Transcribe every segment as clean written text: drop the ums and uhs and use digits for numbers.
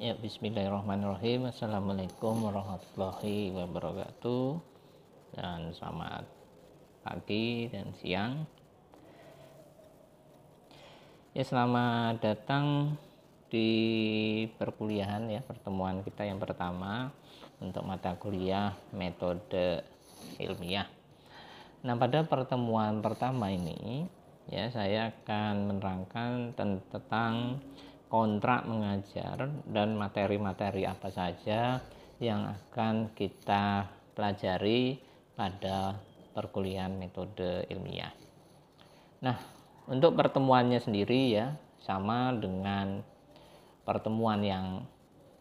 Ya, bismillahirrahmanirrahim. Assalamualaikum warahmatullahi wabarakatuh. Dan selamat pagi dan siang. Ya, selamat datang di perkuliahan ya, pertemuan kita yang pertama untuk mata kuliah metode ilmiah. Nah, pada pertemuan pertama ini ya, saya akan menerangkan tentang kontrak mengajar dan materi-materi apa saja yang akan kita pelajari pada perkuliahan metode ilmiah. Nah, untuk pertemuannya sendiri ya, sama dengan pertemuan yang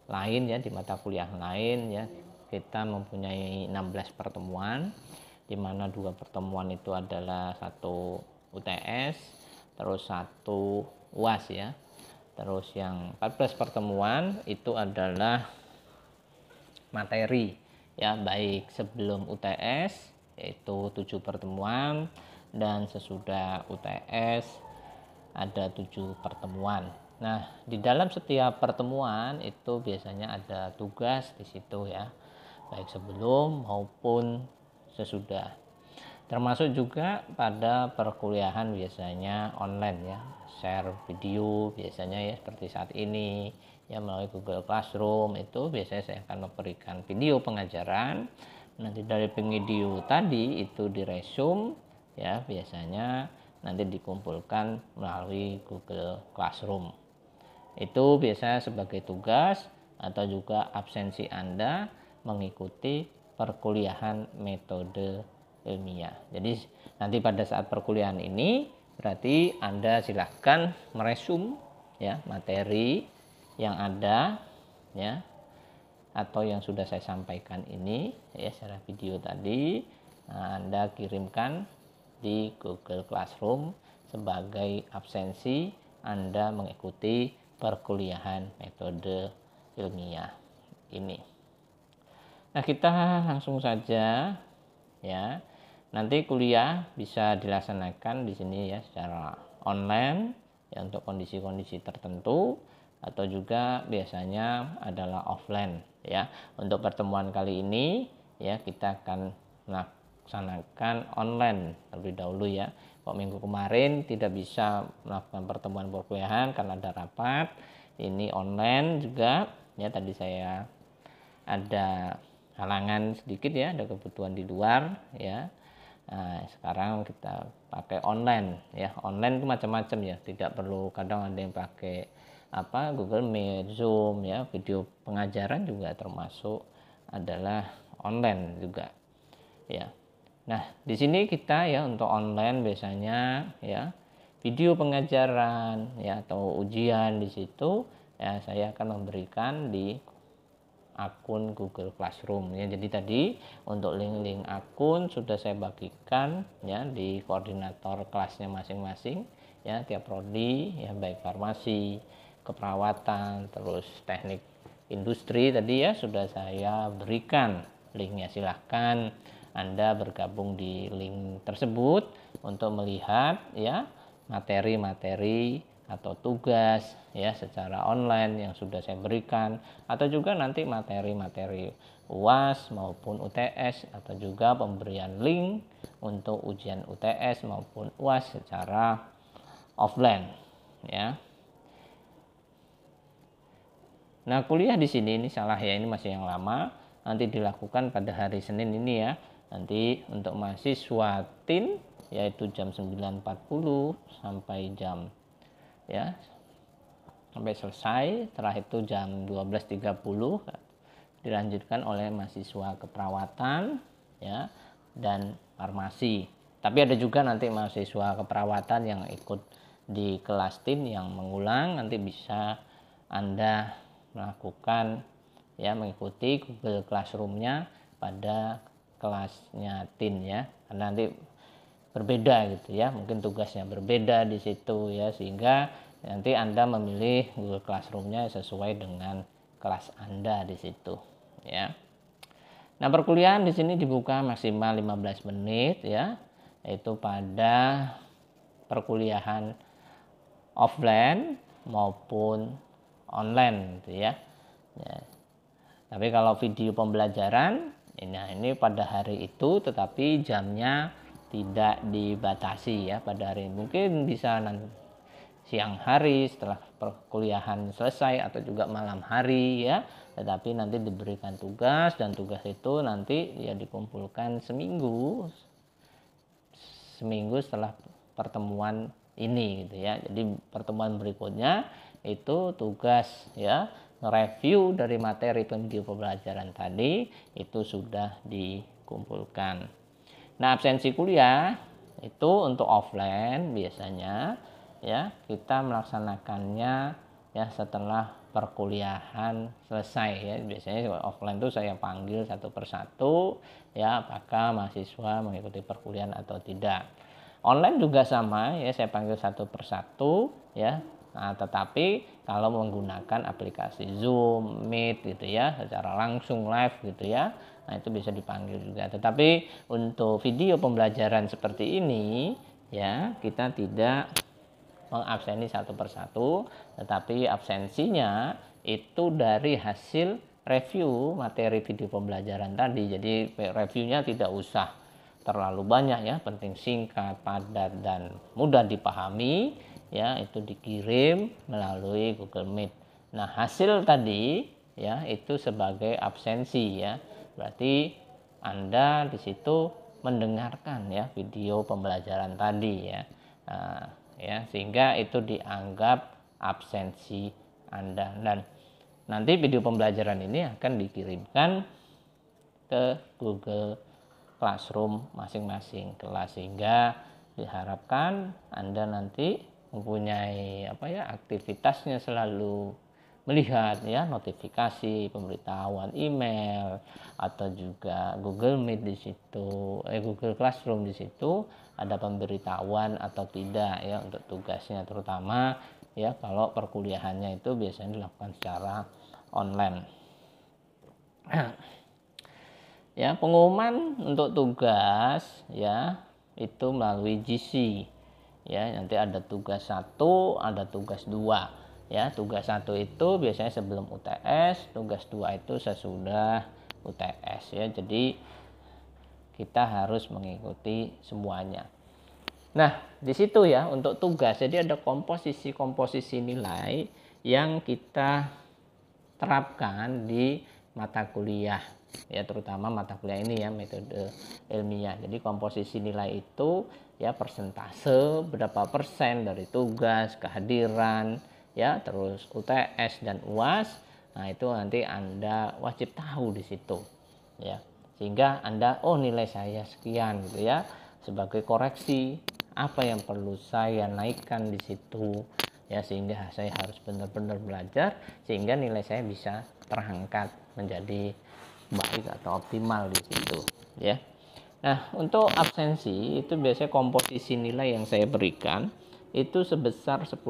lain ya, di mata kuliah lain ya, kita mempunyai 16 pertemuan, di mana 2 pertemuan itu adalah satu UTS, terus satu UAS ya. Terus yang 14 pertemuan itu adalah materi ya, baik sebelum UTS yaitu 7 pertemuan dan sesudah UTS ada 7 pertemuan. Nah, di dalam setiap pertemuan itu biasanya ada tugas di situ ya, baik sebelum maupun sesudah. Termasuk juga pada perkuliahan biasanya online ya, share video biasanya ya, seperti saat ini ya, melalui Google Classroom itu biasanya saya akan memberikan video pengajaran. Nanti dari video tadi itu diresum ya, biasanya nanti dikumpulkan melalui Google Classroom. Itu biasanya sebagai tugas atau juga absensi Anda mengikuti perkuliahan metode ilmiah. Jadi nanti pada saat perkuliahan ini berarti Anda silahkan meresum ya materi yang ada ya, atau yang sudah saya sampaikan ini ya secara video tadi. Nah, Anda kirimkan di Google Classroom sebagai absensi Anda mengikuti perkuliahan metode ilmiah ini. Nah, kita langsung saja ya. Nanti kuliah bisa dilaksanakan di sini ya secara online ya, untuk kondisi-kondisi tertentu, atau juga biasanya adalah offline ya. Untuk pertemuan kali ini ya, kita akan melaksanakan online terlebih dahulu ya. Kok minggu kemarin tidak bisa melakukan pertemuan perkuliahan karena ada rapat, ini online juga ya. Tadi saya ada halangan sedikit ya, ada kebutuhan di luar ya. Nah, sekarang kita pakai online ya. Online itu macam-macam ya, tidak perlu, kadang ada yang pakai Google Meet, Zoom ya, video pengajaran juga termasuk adalah online juga ya. Nah, di sini kita ya untuk online biasanya ya video pengajaran ya atau ujian di situ ya, saya akan memberikan di akun Google Classroom ya. Jadi tadi untuk link-link akun sudah saya bagikan ya di koordinator kelasnya masing-masing ya, tiap prodi ya, baik farmasi, keperawatan, terus teknik industri tadi ya, sudah saya berikan linknya. Silahkan Anda bergabung di link tersebut untuk melihat ya materi-materi atau tugas ya secara online yang sudah saya berikan, atau juga nanti materi-materi UAS maupun UTS, atau juga pemberian link untuk ujian UTS maupun UAS secara offline ya. Nah, kuliah di sini ini salah ya, ini masih yang lama, nanti dilakukan pada hari Senin ini ya. Nanti untuk mahasiswa TIN yaitu jam 9.40 sampai jam ya sampai selesai. Terakhir itu jam 12.30 dilanjutkan oleh mahasiswa keperawatan ya dan farmasi. Tapi ada juga nanti mahasiswa keperawatan yang ikut di kelas TIN yang mengulang, nanti bisa Anda melakukan ya, mengikuti Google Classroom-nya pada kelasnya TIN ya, karena nanti berbeda gitu ya, mungkin tugasnya berbeda di situ ya, sehingga nanti Anda memilih Google Classroom-nya sesuai dengan kelas Anda di situ ya. Nah, perkuliahan di sini dibuka maksimal 15 menit ya, yaitu pada perkuliahan offline maupun online gitu ya. ya. Tapi kalau video pembelajaran ini pada hari itu, tetapi jamnya tidak dibatasi ya pada hari. Mungkin bisa nanti siang hari setelah perkuliahan selesai atau juga malam hari ya, tetapi nanti diberikan tugas, dan tugas itu nanti ya dikumpulkan seminggu setelah pertemuan ini gitu ya. Jadi pertemuan berikutnya itu tugas ya, nge-review dari materi video pembelajaran tadi itu sudah dikumpulkan. Nah, absensi kuliah itu untuk offline biasanya ya kita melaksanakannya ya setelah perkuliahan selesai ya. Biasanya offline itu saya panggil satu persatu ya, apakah mahasiswa mengikuti perkuliahan atau tidak. Online juga sama ya, saya panggil satu persatu ya. Nah, tetapi kalau menggunakan aplikasi Zoom, Meet gitu ya, secara langsung live gitu ya, nah itu bisa dipanggil juga. Tetapi untuk video pembelajaran seperti ini ya, kita tidak mengabseni satu persatu, tetapi absensinya itu dari hasil review materi video pembelajaran tadi. Jadi reviewnya tidak usah terlalu banyak ya, penting singkat, padat, dan mudah dipahami ya, itu dikirim melalui Google Meet. Nah, hasil tadi ya itu sebagai absensi ya. Berarti Anda di situ mendengarkan ya video pembelajaran tadi ya. Nah, ya sehingga itu dianggap absensi Anda, dan nanti video pembelajaran ini akan dikirimkan ke Google Classroom masing-masing kelas, sehingga diharapkan Anda nanti mempunyai aktivitasnya selalu melihat ya notifikasi, pemberitahuan email, atau juga Google Meet di situ, Google Classroom di situ ada pemberitahuan atau tidak ya untuk tugasnya, terutama ya kalau perkuliahannya itu biasanya dilakukan secara online. Ya, pengumuman untuk tugas ya itu melalui GC ya, nanti ada tugas 1, ada tugas 2 ya. Tugas 1 itu biasanya sebelum UTS, tugas 2 itu sesudah UTS ya. Jadi kita harus mengikuti semuanya. Nah, di situ ya untuk tugas, jadi ada komposisi nilai yang kita terapkan di mata kuliah ya, terutama mata kuliah ini ya, metode ilmiah. Jadi komposisi nilai itu ya persentase berapa persen dari tugas, kehadiran ya, terus UTS dan UAS. Nah, itu nanti Anda wajib tahu di situ ya, sehingga Anda nilai saya sekian gitu ya, sebagai koreksi apa yang perlu saya naikkan di situ ya, sehingga saya harus benar-benar belajar sehingga nilai saya bisa terangkat menjadi baik atau optimal di situ ya. Nah, untuk absensi itu biasanya komposisi nilai yang saya berikan itu sebesar 10%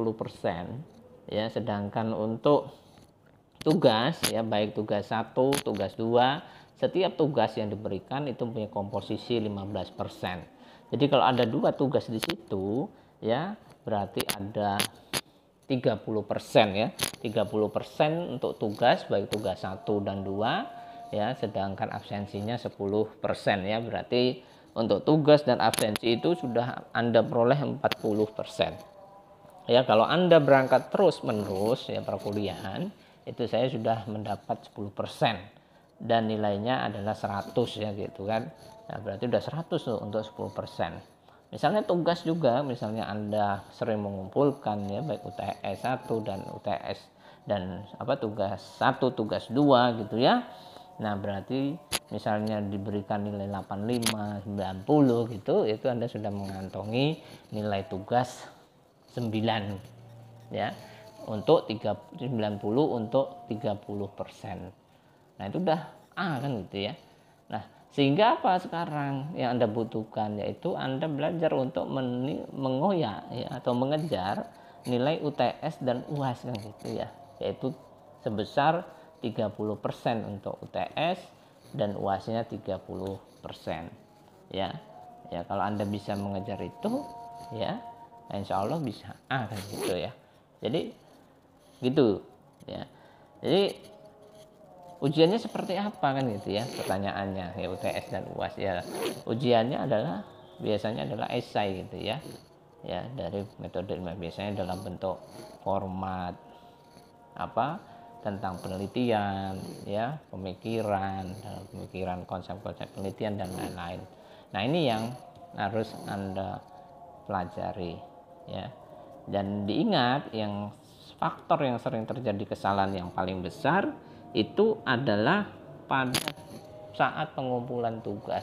ya, sedangkan untuk tugas ya, baik tugas 1, tugas 2, setiap tugas yang diberikan itu punya komposisi 15%. Jadi kalau ada 2 tugas di situ ya, berarti ada 30% ya. 30% untuk tugas baik tugas 1 dan 2 ya, sedangkan absensinya 10% ya. Berarti untuk tugas dan absensi itu sudah Anda peroleh 40%. Ya, kalau Anda berangkat terus-menerus ya perkuliahan, itu saya sudah mendapat 10% dan nilainya adalah 100 ya gitu kan. Nah, berarti udah 100 tuh untuk 10%. Misalnya tugas juga, misalnya Anda sering mengumpulkan ya baik UTS 1 dan UTS dan tugas 1, tugas 2 gitu ya. Nah, berarti misalnya diberikan nilai 85, 90 gitu, itu Anda sudah mengantongi nilai tugas 9 ya, untuk 90 untuk 30%. Nah, itu udah kan gitu ya. Nah, sehingga apa sekarang yang Anda butuhkan, yaitu Anda belajar untuk mengoyak ya, atau mengejar nilai UTS dan UAS kan gitu ya, yaitu sebesar 30% untuk UTS dan UAS-nya 30% ya. Ya, kalau Anda bisa mengejar itu ya, insya Allah bisa kan gitu ya. Jadi gitu ya. Jadi ujiannya seperti apa kan gitu ya pertanyaannya ya, UTS dan UAS ya. Ujiannya adalah biasanya adalah esai gitu ya. Ya, dari metode ilmiah biasanya dalam bentuk format apa tentang penelitian ya, pemikiran, dalam pemikiran konsep-konsep penelitian dan lain-lain. Nah, ini yang harus Anda pelajari ya. Dan diingat yang faktor yang sering terjadi kesalahan yang paling besar itu adalah pada saat pengumpulan tugas.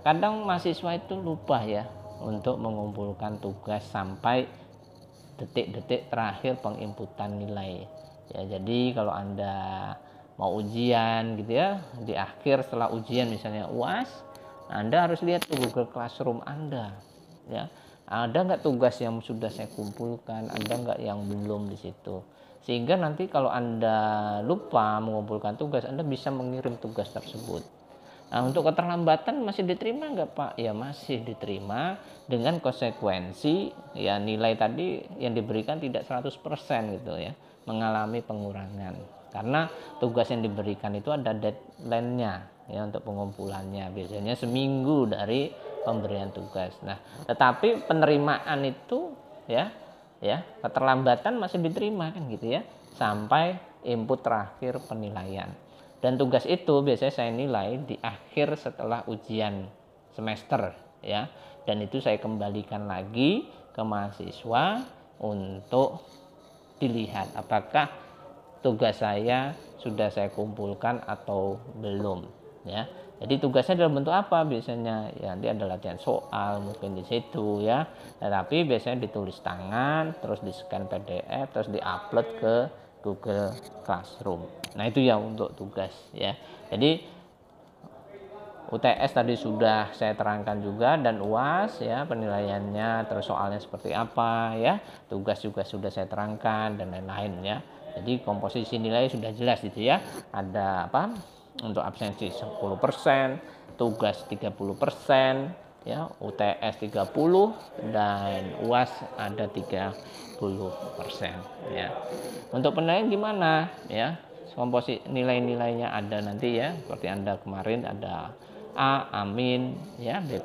Kadang mahasiswa itu lupa ya untuk mengumpulkan tugas sampai detik-detik terakhir penginputan nilai. Ya, jadi kalau Anda mau ujian gitu ya, di akhir setelah ujian misalnya UAS, Anda harus lihat tuh Google Classroom Anda. Ya, ada nggak tugas yang sudah saya kumpulkan, ada nggak yang belum di situ. Sehingga nanti kalau Anda lupa mengumpulkan tugas, Anda bisa mengirim tugas tersebut. Nah, untuk keterlambatan masih diterima nggak Pak? Ya masih diterima dengan konsekuensi ya nilai tadi yang diberikan tidak 100% gitu ya, mengalami pengurangan. Karena tugas yang diberikan itu ada deadline-nya ya untuk pengumpulannya. Biasanya seminggu dari pemberian tugas. Nah, tetapi penerimaan itu ya keterlambatan masih diterima kan gitu ya sampai input terakhir penilaian. Dan tugas itu biasanya saya nilai di akhir setelah ujian semester ya. Dan itu saya kembalikan lagi ke mahasiswa untuk dilihat apakah tugas saya sudah saya kumpulkan atau belum ya. Jadi tugasnya dalam bentuk apa biasanya? Ya nanti ada latihan soal mungkin di situ ya. Tetapi biasanya ditulis tangan, terus di-scan PDF, terus di-upload ke Google Classroom. Nah, itu ya untuk tugas ya. Jadi UTS tadi sudah saya terangkan juga dan UAS ya penilaiannya, terus soalnya seperti apa ya. Tugas juga sudah saya terangkan dan lain-lain ya. Jadi komposisi nilai sudah jelas gitu ya. Ada apa? Untuk absensi 10%, tugas 30%, ya, UTS 30 dan UAS ada 30% ya. Untuk penilaian gimana ya? Komposisi nilai-nilainya ada nanti ya, seperti Anda kemarin ada A, Amin, ya, B+,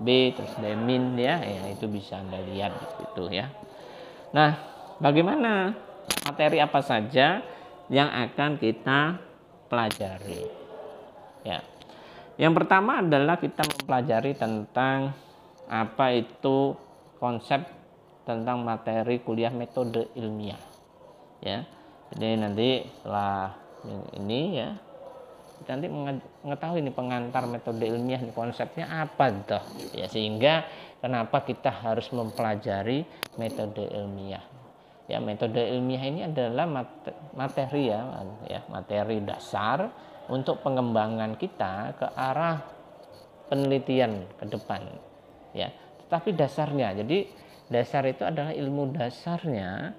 B, terus D min ya, itu bisa Anda lihat gitu ya. Nah, bagaimana materi apa saja yang akan kita pelajari? Ya. Yang pertama adalah kita mempelajari tentang apa itu konsep tentang materi kuliah metode ilmiah. Ya. Jadi nanti setelah ini ya kita nanti mengetahui ini pengantar metode ilmiah ini konsepnya apa toh ya, sehingga kenapa kita harus mempelajari metode ilmiah ya. Metode ilmiah ini adalah materi ya materi dasar untuk pengembangan kita ke arah penelitian ke depan ya. Tetapi dasarnya, jadi dasar itu adalah ilmu dasarnya,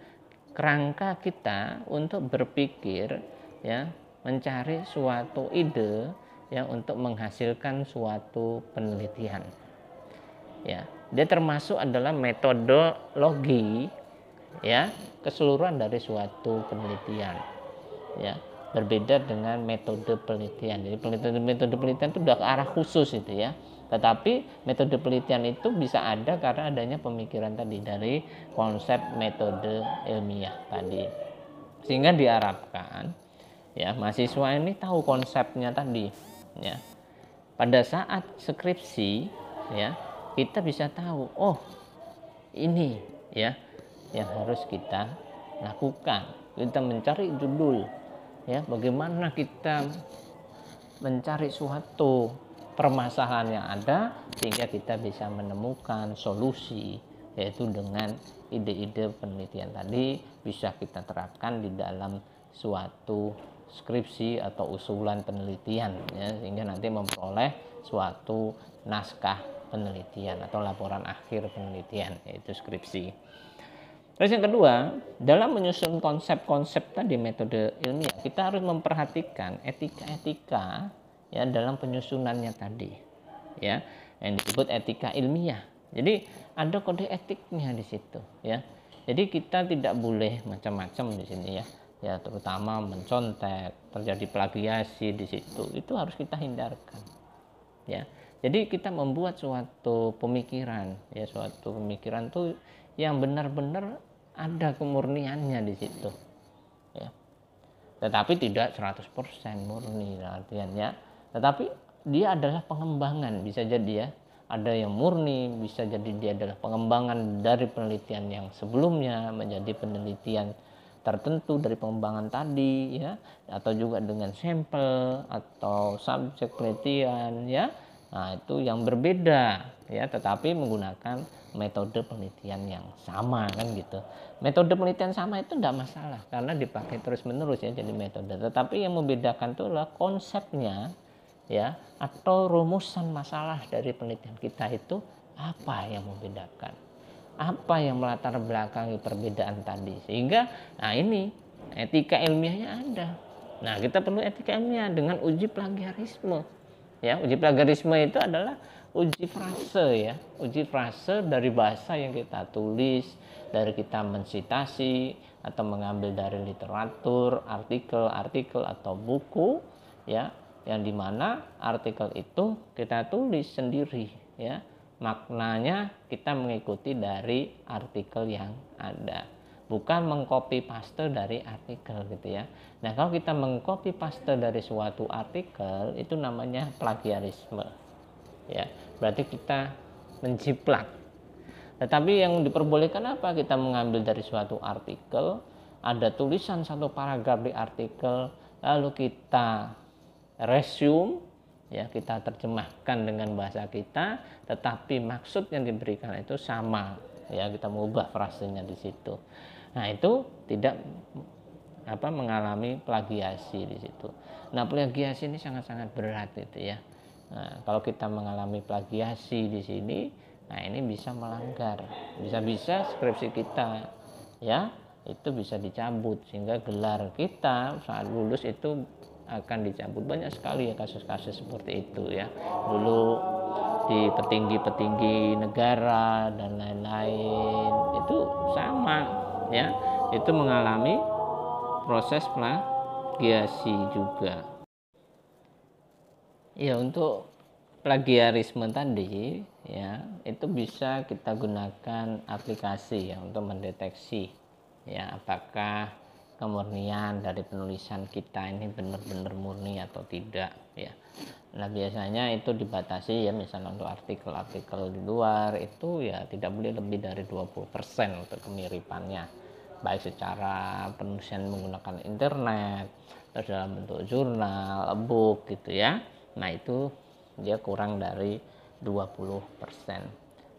kerangka kita untuk berpikir ya, mencari suatu ide yang untuk menghasilkan suatu penelitian ya. Dia termasuk adalah metodologi ya, keseluruhan dari suatu penelitian ya, berbeda dengan metode penelitian. Jadi metode penelitian itu udah ke arah khusus itu ya, tetapi metode penelitian itu bisa ada karena adanya pemikiran tadi dari konsep metode ilmiah tadi, sehingga diharapkan ya mahasiswa ini tahu konsepnya tadi ya. Pada saat skripsi ya kita bisa tahu, oh ini ya yang harus kita lakukan. Kita mencari judul ya, bagaimana kita mencari suatu permasalahan yang ada sehingga kita bisa menemukan solusi, yaitu dengan ide-ide penelitian tadi bisa kita terapkan di dalam suatu skripsi atau usulan penelitian ya, sehingga nanti memperoleh suatu naskah penelitian atau laporan akhir penelitian, yaitu skripsi. Terus yang kedua, dalam menyusun konsep-konsep tadi metode ilmiah, kita harus memperhatikan etika-etika ya dalam penyusunannya tadi ya, yang disebut etika ilmiah. Jadi ada kode etiknya di situ ya. Jadi kita tidak boleh macam-macam di sini ya. ya, terutama mencontek, terjadi plagiasi di situ, itu harus kita hindarkan, ya. Jadi kita membuat suatu pemikiran, ya, suatu pemikiran tuh yang benar-benar ada kemurniannya di situ, ya. Tetapi tidak 100% murni artinya, tetapi dia adalah pengembangan, bisa jadi ya, ada yang murni, bisa jadi dia adalah pengembangan dari penelitian yang sebelumnya menjadi penelitian tertentu dari pengembangan tadi, ya, atau juga dengan sampel atau subjek penelitian, ya. Nah, itu yang berbeda, ya, tetapi menggunakan metode penelitian yang sama, kan gitu. Metode penelitian sama itu tidak masalah karena dipakai terus menerus, ya, jadi metode. Tetapi yang membedakan itu adalah konsepnya, ya, atau rumusan masalah dari penelitian kita itu apa yang membedakan, apa yang melatar belakangi perbedaan tadi, sehingga nah ini etika ilmiahnya ada. Nah, kita perlu etika ilmiah dengan uji plagiarisme, ya. Uji plagiarisme itu adalah uji frase, ya, uji frase dari bahasa yang kita tulis, dari kita mensitasi atau mengambil dari literatur, artikel atau buku, ya, yang dimana artikel itu kita tulis sendiri, ya, maknanya kita mengikuti dari artikel yang ada, bukan mengcopy paste dari artikel, gitu ya. Nah, kalau kita mengcopy paste dari suatu artikel itu namanya plagiarisme, ya, berarti kita menjiplak. Tetapi yang diperbolehkan apa? Kita mengambil dari suatu artikel, ada tulisan satu paragraf di artikel, lalu kita resume, ya, kita terjemahkan dengan bahasa kita, tetapi maksud yang diberikan itu sama, ya, kita mengubah frasenya di situ. Nah, itu tidak mengalami plagiasi di situ. Nah, plagiasi ini sangat-sangat berat, gitu ya. Nah, kalau kita mengalami plagiasi di sini, nah ini bisa melanggar, bisa-bisa skripsi kita, ya, itu bisa dicabut, sehingga gelar kita saat lulus itu akan dicabut. Banyak sekali ya kasus-kasus seperti itu, ya, dulu di petinggi-petinggi negara dan lain-lain itu sama, ya, itu mengalami proses plagiasi juga. Ya, untuk plagiarisme tadi, ya, itu bisa kita gunakan aplikasi, ya, untuk mendeteksi, ya, apakah kemurnian dari penulisan kita ini benar-benar murni atau tidak, ya. Nah, biasanya itu dibatasi, ya, misalnya untuk artikel-artikel di luar itu ya tidak boleh lebih dari 20% untuk kemiripannya, baik secara penulisan menggunakan internet atau dalam bentuk jurnal, e-book, gitu ya. Nah, itu dia kurang dari 20%.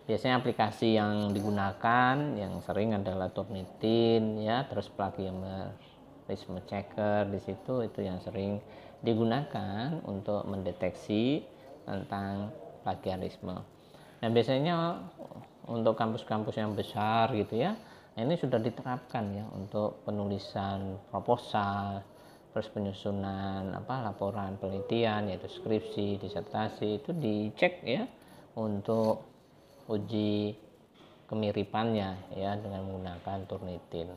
Biasanya aplikasi yang digunakan yang sering adalah Turnitin, ya, terus plagiarisme checker di situ itu yang sering digunakan untuk mendeteksi tentang plagiarisme. Nah, biasanya untuk kampus-kampus yang besar, gitu ya, ini sudah diterapkan, ya, untuk penulisan proposal, terus penyusunan laporan penelitian yaitu skripsi, disertasi, itu dicek, ya, untuk uji kemiripannya, ya, dengan menggunakan Turnitin.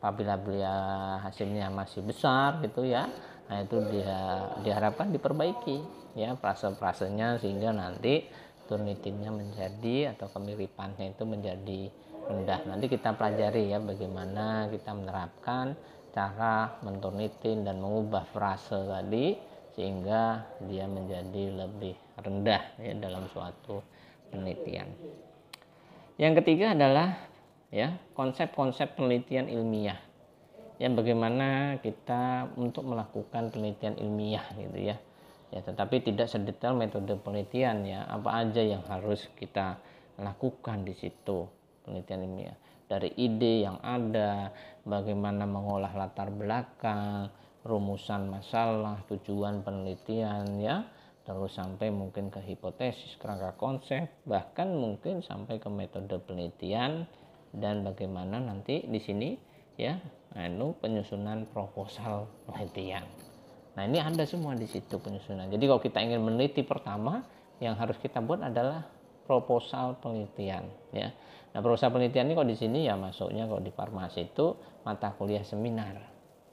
Apabila hasilnya masih besar, gitu ya, nah itu diharapkan diperbaiki, ya, frase-frasenya, sehingga nanti Turnitinnya menjadi atau kemiripannya itu menjadi rendah. Nanti kita pelajari, ya, bagaimana kita menerapkan cara menturnitin dan mengubah frase tadi sehingga dia menjadi lebih rendah, ya, dalam suatu penelitian. Yang ketiga adalah, ya, konsep-konsep penelitian ilmiah. Ya, bagaimana kita untuk melakukan penelitian ilmiah, gitu ya. Ya, tetapi tidak sedetail metode penelitian, ya. Apa aja yang harus kita lakukan di situ penelitian ilmiah, dari ide yang ada, bagaimana mengolah latar belakang, rumusan masalah, tujuan penelitian, ya, terus sampai mungkin ke hipotesis, kerangka konsep, bahkan mungkin sampai ke metode penelitian, dan bagaimana nanti di sini, ya, penyusunan proposal penelitian. Nah, ini ada semua di situ penyusunan. Jadi kalau kita ingin meneliti, pertama yang harus kita buat adalah proposal penelitian, ya. Nah, proposal penelitian ini kalau di sini, ya, masuknya kalau di farmasi itu mata kuliah seminar,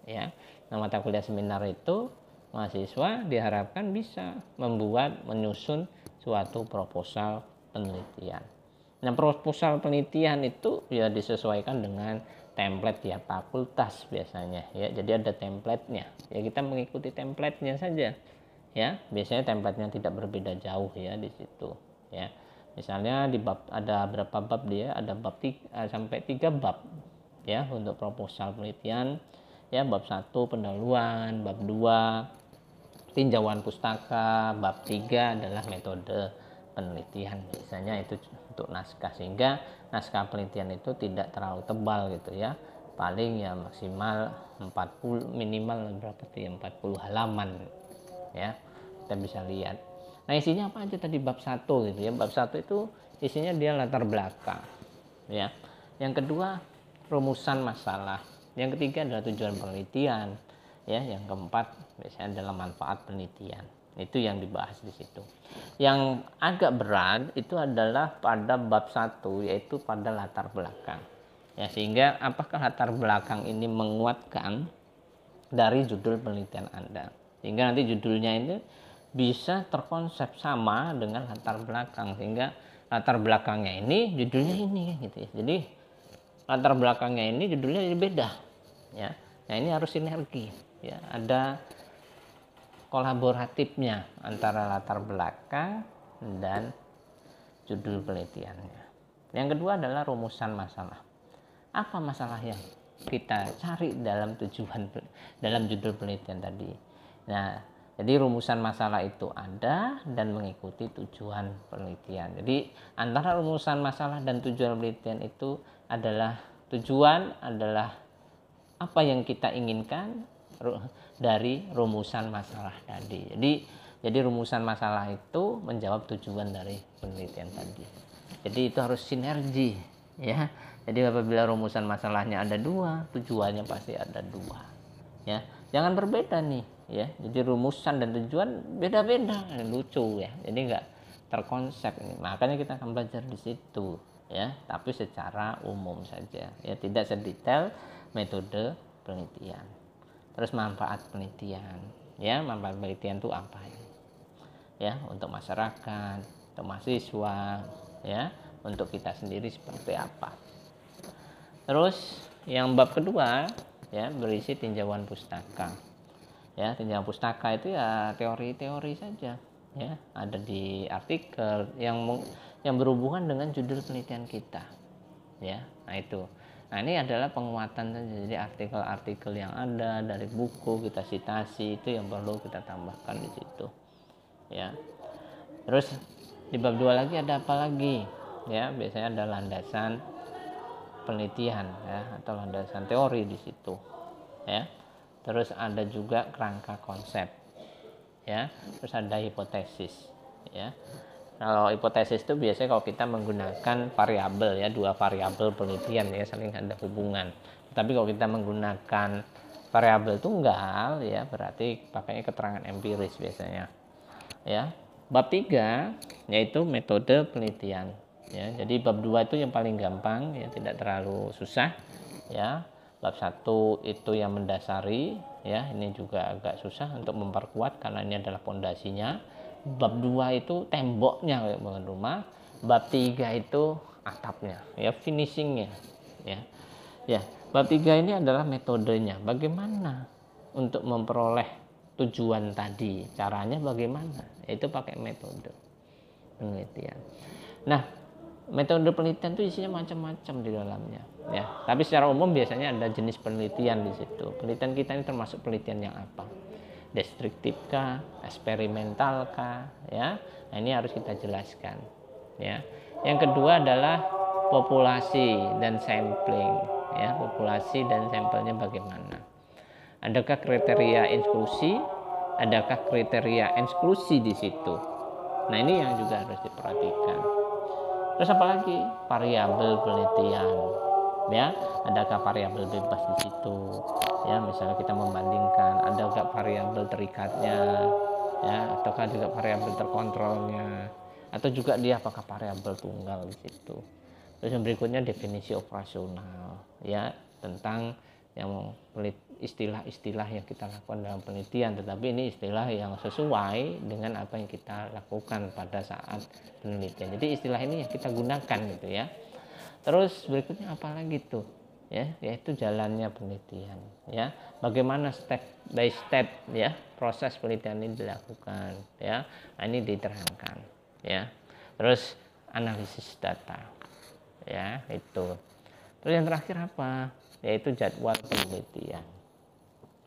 ya. Nah, mata kuliah seminar itu mahasiswa diharapkan bisa menyusun suatu proposal penelitian. Nah, proposal penelitian itu ya disesuaikan dengan template ya fakultas biasanya ya. Jadi ada template-nya. Ya kita mengikuti template-nya saja. Ya, biasanya template-nya tidak berbeda jauh ya di situ ya. Misalnya di bab ada berapa bab dia? Ada bab 3 sampai 3 bab ya untuk proposal penelitian. Ya, bab 1 pendahuluan, bab 2 tinjauan pustaka, bab 3 adalah metode penelitian. Biasanya itu untuk naskah, sehingga naskah penelitian itu tidak terlalu tebal gitu ya. Paling ya maksimal 40, minimal berapa tuh ya, 40 halaman ya. Kita bisa lihat. Nah, isinya apa aja tadi bab 1 gitu ya. Bab 1 itu isinya dia latar belakang ya. Yang kedua rumusan masalah. Yang ketiga adalah tujuan penelitian ya. Yang keempat biasanya adalah manfaat penelitian. Itu yang dibahas di situ. Yang agak berat itu adalah pada bab 1, yaitu pada latar belakang. Ya, sehingga apakah latar belakang ini menguatkan dari judul penelitian Anda. Sehingga nanti judulnya ini bisa terkonsep sama dengan latar belakang, sehingga latar belakangnya ini judulnya ini gitu ya. Jadi latar belakangnya ini judulnya jadi beda ya. Nah, ini harus sinergi ya, ada kolaboratifnya antara latar belakang dan judul penelitiannya. Yang kedua adalah rumusan masalah. Apa masalah yang kita cari dalam judul penelitian tadi? Nah, jadi rumusan masalah itu ada dan mengikuti tujuan penelitian. Jadi antara rumusan masalah dan tujuan penelitian itu adalah tujuan adalah apa yang kita inginkan dari rumusan masalah tadi. Jadi rumusan masalah itu menjawab tujuan dari penelitian tadi. Jadi itu harus sinergi ya. Jadi apabila rumusan masalahnya ada 2, tujuannya pasti ada 2 ya. Jangan berbeda nih ya. Jadi rumusan dan tujuan beda-beda, lucu ya. Jadi enggak terkonsep ini. Makanya kita akan belajar di situ ya, tapi secara umum saja ya, tidak sedetail metode penelitian. Terus manfaat penelitian ya. Manfaat penelitian itu apa ya, untuk masyarakat, untuk mahasiswa ya, untuk kita sendiri seperti apa. Terus yang bab kedua ya, berisi tinjauan pustaka ya. Tinjauan pustaka itu ya teori-teori saja ya, ada di artikel yang berhubungan dengan judul penelitian kita ya. Nah itu, nah ini adalah penguatan saja. Jadi artikel-artikel yang ada dari buku kita citasi, itu yang perlu kita tambahkan di situ ya. Terus di bab 2 lagi ada apa lagi ya, biasanya ada landasan penelitian ya, atau landasan teori di situ ya. Terus ada juga kerangka konsep ya. Terus ada hipotesis ya. Kalau hipotesis itu biasanya kalau kita menggunakan variabel ya, 2 variabel penelitian ya, saling ada hubungan. Tapi kalau kita menggunakan variabel tunggal ya, berarti pakainya keterangan empiris biasanya ya. Bab 3 yaitu metode penelitian ya. Jadi bab 2 itu yang paling gampang ya, tidak terlalu susah ya. Bab 1 itu yang mendasari ya, ini juga agak susah untuk memperkuat karena ini adalah pondasinya. Bab 2 itu temboknya kayak bangun rumah. Bab 3 itu atapnya ya, finishingnya ya. Ya, bab 3 ini adalah metodenya, bagaimana untuk memperoleh tujuan tadi, caranya bagaimana, itu pakai metode penelitian. Nah, metode penelitian itu isinya macam-macam di dalamnya ya. Tapi secara umum biasanya ada jenis penelitian di situ. Penelitian kita ini termasuk penelitian yang apa? Deskriptif kah, eksperimental kah ya. Nah, ini harus kita jelaskan ya. Yang kedua adalah populasi dan sampling ya. Populasi dan sampelnya bagaimana? Adakah kriteria inklusi? Adakah kriteria eksklusi di situ? Nah, ini yang juga harus diperhatikan. Terus apalagi variabel penelitian ya, adakah variabel bebas di situ ya, misalnya kita membandingkan adakah variabel terikatnya ya, ataukah juga variabel terkontrolnya, atau juga dia apakah variabel tunggal di situ. Terus yang berikutnya definisi operasional ya, tentang yang istilah-istilah yang kita lakukan dalam penelitian, tetapi ini istilah yang sesuai dengan apa yang kita lakukan pada saat penelitian. Jadi istilah ini yang kita gunakan gitu ya. Terus berikutnya apa lagi tuh? Ya, yaitu jalannya penelitian ya. Bagaimana step by step ya proses penelitian ini dilakukan ya. Nah, ini diterangkan ya. Terus analisis data ya, itu. Terus yang terakhir apa? Yaitu jadwal penelitian.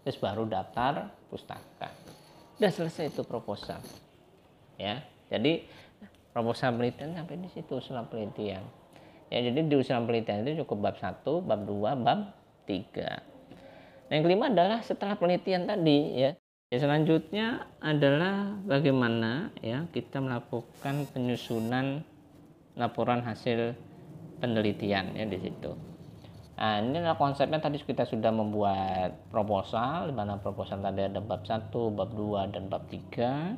Terus baru daftar pustaka. Udah selesai itu proposal ya. Jadi proposal penelitian sampai di situ, usulan penelitian ya. Jadi di usulan penelitian itu cukup bab 1, bab 2, bab 3. Nah, yang kelima adalah setelah penelitian tadi ya. Selanjutnya adalah bagaimana ya kita melakukan penyusunan laporan hasil penelitian ya di situ. Nah, ini adalah konsepnya. Tadi kita sudah membuat proposal, di mana proposal tadi ada bab 1, bab 2 dan bab 3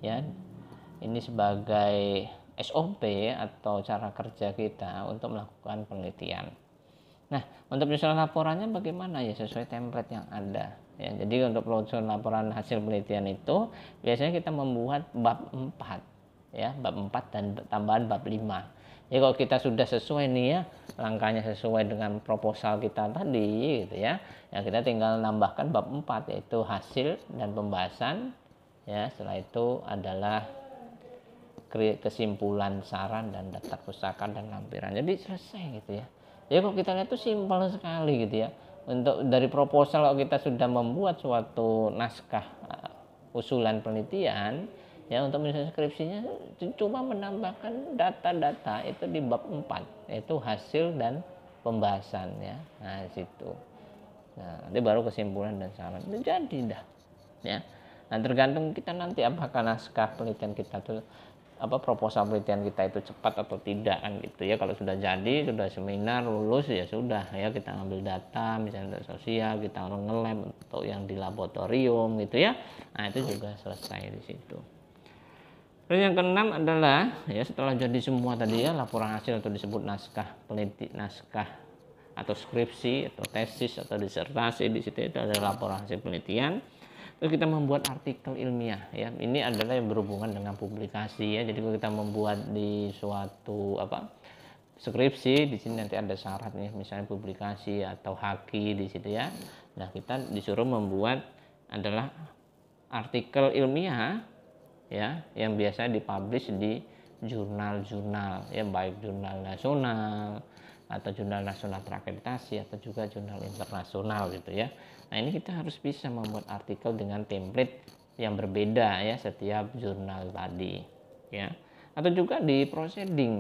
ya. Ini sebagai SOP atau cara kerja kita untuk melakukan penelitian. Nah, untuk penyusunan laporannya bagaimana ya, sesuai template yang ada ya. Jadi untuk penyusunan laporan hasil penelitian itu biasanya kita membuat bab 4 ya, bab 4 dan tambahan bab 5. Ya kalau kita sudah sesuai nih ya, langkahnya sesuai dengan proposal kita tadi gitu ya, ya kita tinggal nambahkan bab 4 yaitu hasil dan pembahasan ya. Setelah itu adalah kesimpulan, saran dan daftar pustaka dan lampiran. Jadi selesai gitu ya. Jadi kalau kita lihat itu simpel sekali gitu ya. Untuk dari proposal kalau kita sudah membuat suatu naskah usulan penelitian ya, untuk menyusun skripsinya cuma menambahkan data-data itu di bab 4 yaitu hasil dan pembahasan ya. Nah, situ. Nah, nanti baru kesimpulan dan saran. Itu jadi dah. Ya. Nah, tergantung kita nanti apakah naskah penelitian kita tuh proposal penelitian kita itu cepat atau tidak kan gitu ya. Kalau sudah jadi, sudah seminar lulus ya sudah ya, kita ambil data misalnya untuk sosial, kita nge-lab untuk yang di laboratorium gitu ya. Nah, itu juga selesai di situ. Terus yang keenam adalah ya, setelah jadi semua tadi ya, laporan hasil atau disebut naskah naskah atau skripsi atau tesis atau disertasi, di situ itu adalah laporan hasil penelitian. Terus kita membuat artikel ilmiah ya. Ini adalah yang berhubungan dengan publikasi ya. Jadi kalau kita membuat di suatu skripsi, di sini nanti ada syaratnya, misalnya publikasi atau haki di situ ya. Nah, kita disuruh membuat adalah artikel ilmiah ya, yang biasa dipublish di jurnal-jurnal ya, baik jurnal nasional atau jurnal nasional terakreditasi atau juga jurnal internasional gitu ya. Nah, ini kita harus bisa membuat artikel dengan template yang berbeda ya setiap jurnal tadi ya. Atau juga di proceeding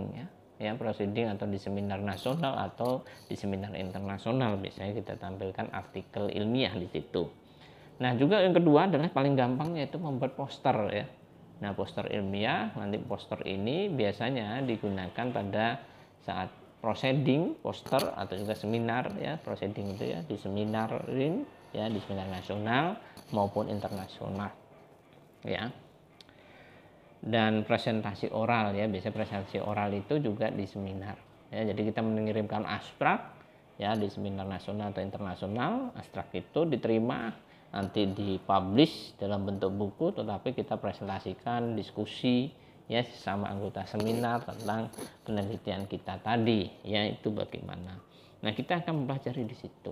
ya, proceeding atau di seminar nasional atau di seminar internasional biasanya kita tampilkan artikel ilmiah di situ. Nah, juga yang kedua adalah paling gampang yaitu membuat poster ya. Nah, poster ilmiah, nanti poster ini biasanya digunakan pada saat proceeding poster atau juga seminar ya. Proceeding itu ya di seminar ya, di seminar nasional maupun internasional ya. Dan presentasi oral ya, biasanya presentasi oral itu juga di seminar ya. Jadi kita mengirimkan abstrak ya di seminar nasional atau internasional. Abstrak itu diterima, nanti dipublish dalam bentuk buku, tetapi kita presentasikan, diskusi ya sama anggota seminar tentang penelitian kita tadi ya, itu bagaimana. Nah, kita akan mempelajari di situ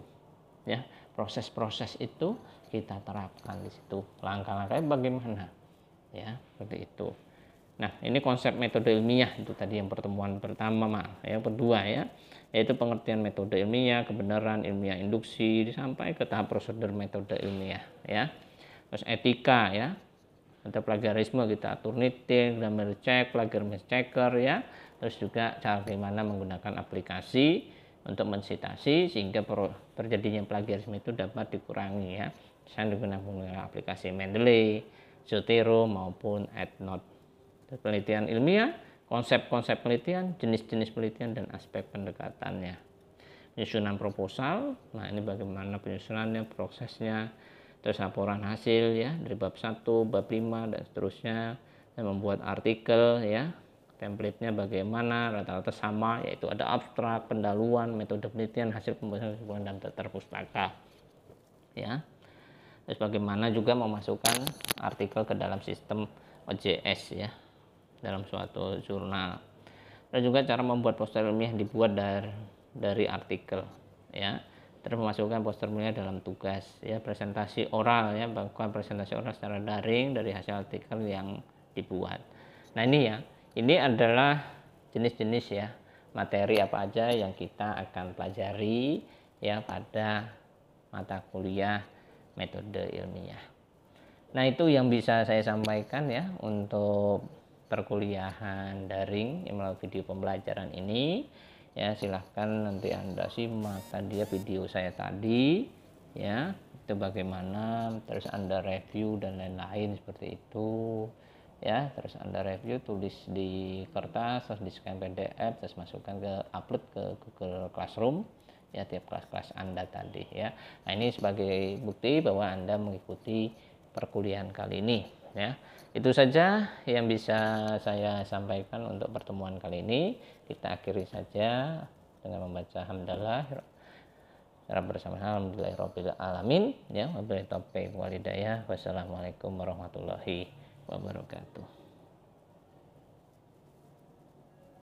ya, proses-proses itu kita terapkan di situ, langkah-langkahnya bagaimana ya, seperti itu. Nah, ini konsep metode ilmiah itu tadi yang pertemuan pertama ya. Kedua ya, yaitu pengertian metode ilmiah, kebenaran ilmiah induksi sampai ke tahap prosedur metode ilmiah ya. Terus etika ya, ada plagiarisme kita atur nilai, grammar check, plagiarism checker ya. Terus juga cara bagaimana menggunakan aplikasi untuk mensitasi sehingga terjadinya plagiarisme itu dapat dikurangi ya. Misalnya digunakan aplikasi Mendeley, Zotero maupun EndNote. Penelitian ilmiah, konsep-konsep penelitian, jenis-jenis penelitian dan aspek pendekatannya. Penyusunan proposal, nah ini bagaimana penyusunannya, prosesnya. Terus laporan hasil ya dari bab 1, bab 5 dan seterusnya. Dan membuat artikel ya, template-nya bagaimana, rata-rata sama, yaitu ada abstrak, pendahuluan, metode penelitian, hasil pembahasan dan daftar pustaka. ya. Terus bagaimana juga memasukkan artikel ke dalam sistem OJS ya, dalam suatu jurnal. Dan juga cara membuat poster ilmiah dibuat dari artikel ya. Terus memasukkan poster ilmiah dalam tugas ya, presentasi oral ya, bahkan presentasi oral secara daring dari hasil artikel yang dibuat. Nah ini adalah jenis-jenis ya materi apa aja yang kita akan pelajari ya pada mata kuliah metode ilmiah. Nah itu yang bisa saya sampaikan ya untuk perkuliahan daring melalui video pembelajaran ini ya. Silahkan nanti Anda simak tadi ya video saya tadi ya, itu bagaimana, terus Anda review dan lain-lain seperti itu ya. Terus Anda review, tulis di kertas, terus di scan PDF, terus masukkan ke upload ke Google Classroom ya, tiap kelas-kelas Anda tadi ya. Nah ini sebagai bukti bahwa Anda mengikuti perkuliahan kali ini ya. Itu saja yang bisa saya sampaikan untuk pertemuan kali ini. Kita akhiri saja dengan membaca hamdalah bersama alhamdulillahirabbil alamin ya. Wabillahi taufiq wal hidayah. Wassalamualaikum warahmatullahi wabarakatuh.